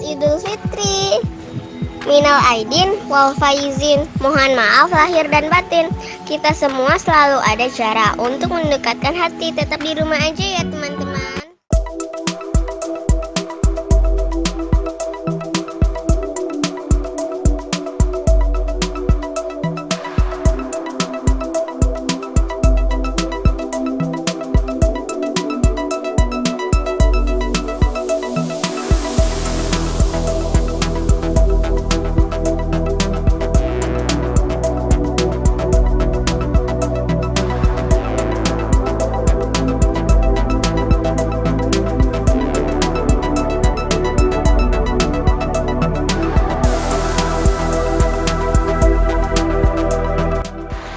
Selamat Idul Fitri. Minal aidin wal faizin. Mohon maaf lahir dan batin. Kita semua selalu ada cara untuk mendekatkan hati. Tetap di rumah aja ya teman-teman.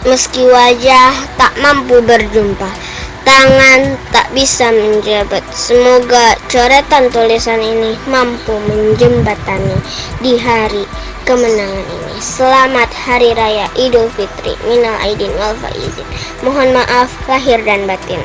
Meski wajah tak mampu berjumpa, tangan tak bisa menjabat. Semoga coretan tulisan ini mampu menjembatani di hari kemenangan ini. Selamat Hari Raya Idul Fitri. Minal aidin wal faizin. Mohon maaf lahir dan batin.